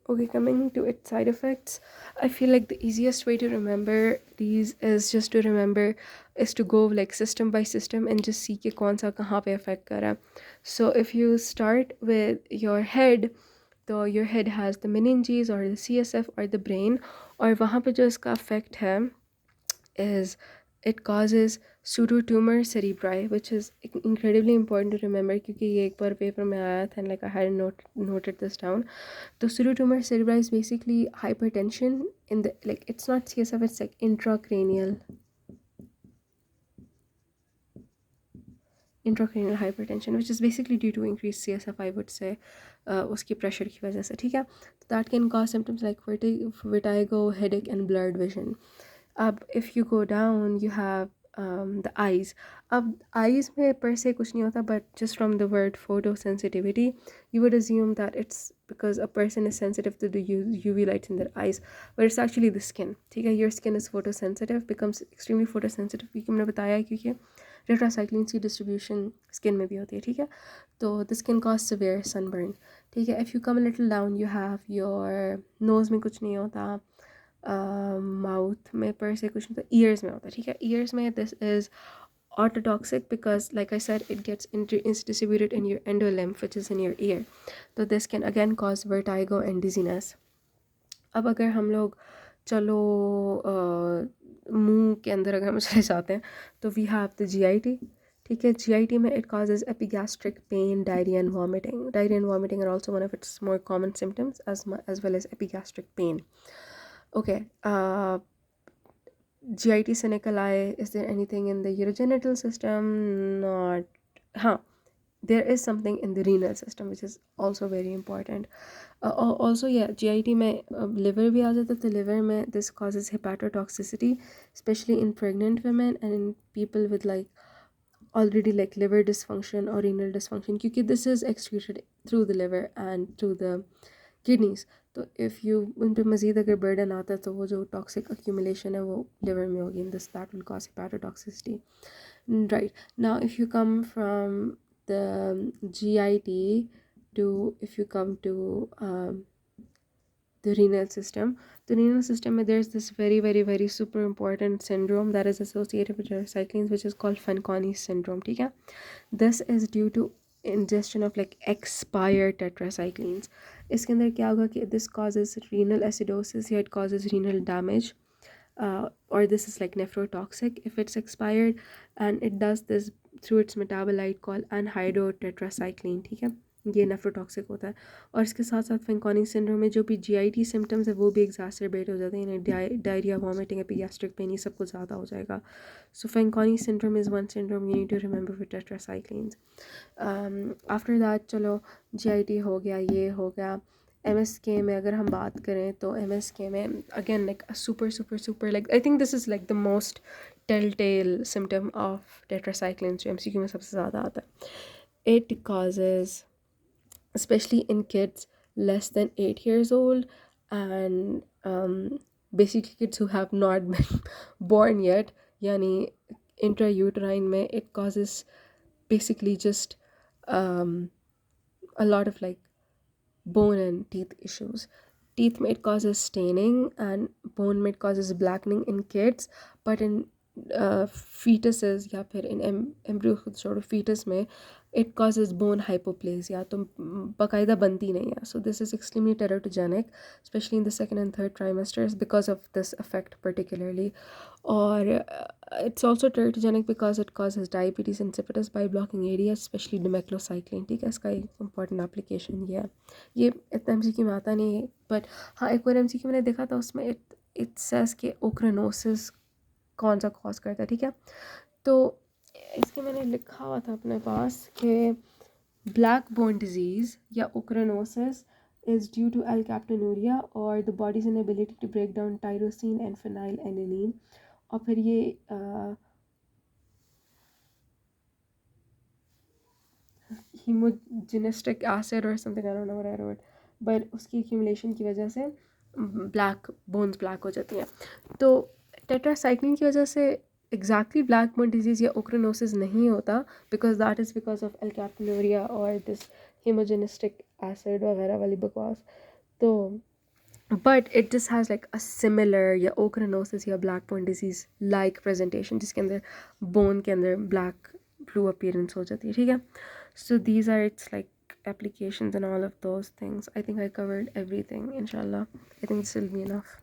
Okay, coming to its side effects, I feel like the easiest way to remember these is to go like system by system and just see कि कौन सा कहाँ पे affect कर रहा है. So if you start with your head, तो your head has the meninges or the CSF or the brain, और वहाँ पे जो इसका effect है is it causes pseudotumor cerebri, which is incredibly important to remember क्योंकि ये एक बार पेपर में आया था and like I hadn't noted this down. So pseudotumor cerebri is basically hypertension in the, like, it's not CSF, it's like intracranial hypertension, which is basically due to increased CSF, I would say, उसकी pressure की वजह से, ठीक है. So that can cause symptoms like vertigo, headache and blurred vision. If you go down, you have the eyes. Eyes में per se कुछ नहीं होता, but just from the word photosensitivity, you would assume that it's because a person is sensitive to the UV lights in their eyes, but it's actually the skin. ठीक है, your skin is photosensitive, becomes extremely photosensitive क्योंकि मैंने बताया क्योंकि tetracycline की distribution skin में भी होती है, ठीक है. तो this can cause severe sunburn, ठीक है. If you come little down, you have your nose में कुछ नहीं होता, माउथ में पर से कुछ नहीं होता, ईयर्स में होता है, ठीक है. ईयर्स में this is autotoxic because like I said it gets is distributed in your endolymph which is in your ear, so this can again cause vertigo and dizziness. अब अगर हम लोग चलो मुंह के अंदर अगर हम चले जाते हैं तो वी हैव द GIT, ठीक है. GIT में it causes epigastric pain, diarrhea and vomiting. Diarrhea and vomiting are also one of its more common symptoms as well as epigastric pain. Okay, GIT से निकल आए, is there anything in the urogenital system? Not. हाँ, there is something in the renal system which is also very important. Also yeah, GIT में liver भी आ जाता है, तो liver में this causes hepatotoxicity, especially in pregnant women and in people with like already like liver dysfunction or renal dysfunction क्योंकि this is excreted through the liver and through the kidneys. तो if you उन पे मज़ीद अगर burden आता है तो वो जो toxic accumulation है वो liver में होगी, and this that will cause hepatotoxicity. Right, now if you come from the GIT to, if you come to the renal system, there's this very very very super important syndrome that is associated with tetracyclines which is called Fanconi syndrome, ठीक है. This is due to ingestion of like expired tetracyclines. इसके अंदर क्या होगा कि this causes renal acidosis या it causes renal damage, or this is like nephrotoxic if it's expired, and it does this through its metabolite called anhydrotetracycline, ठीक है. ये nephrotoxic होता है, और इसके साथ साथ फेंकोनी सिंड्रोम में जो भी GIT सिम्टम्स है वो भी एग्जैसरबेट हो जाते हैं, डायरिया, वॉमिटिंग, एपिगैस्ट्रिक पेन, ये सब कुछ ज़्यादा हो जाएगा. So Fanconi syndrome is one syndrome you need to remember with tetracyclines. After that चलो GIT हो गया, ये हो गया. MSK में अगर हम बात करें तो MSK में again like super like I think this is like the most tell symptom of tetracycline जो MCQ में सबसे ज़्यादा आता है. It causes, especially in kids less than 8 years old, and basically kids who have not been born yet, yani intrauterine mein, it causes basically just a lot of like bone and teeth issues. Teeth may it causes staining, and bone may it causes blackening in kids, but in fetuses या फिर in embryo sort of fetus में it causes bone hypoplasia, तो बाकायदा बनती नहीं है. So this is extremely teratogenic, especially in the second and third trimesters because of this effect particularly. Or it's also teratogenic because it causes diabetes insipidus by blocking ADH, especially dimeclocycline, ठीक है. इसका एक important application ये इतना MCQ में आता नहीं है, but हाँ एक बार MCQ मैंने देखा था, उसमें it says कि ओक्रेनोसिस कौन सा कॉज करता है, ठीक है. तो इसके मैंने लिखा हुआ था अपने पास कि ब्लैक बोन डिजीज़ या ओक्रेनोसिस is due to alkaptonuria or the body's inability to break down tyrosine and phenylalanine. और फिर ये hemogenistic acid or something, I don't know what I wrote, but उसकी accumulation की वजह से ब्लैक बोन्स ब्लैक हो जाती हैं. तो टेट्रासाइक्लिन की वजह से एग्जैक्टली ब्लैक बोन डिजीज़ या ओक्रेनोसिस नहीं होता, because that is because of alkaptonuria और दिस हेमोजेनिस्टिक एसिड वगैरह वाली बकवास. तो but it just has like a similar या ochronosis या black point disease like presentation जिसके अंदर bone के अंदर black blue appearance हो जाती है, ठीक है. So these are its like applications and all of those things. I think I covered everything. Inshallah, I think this will be enough.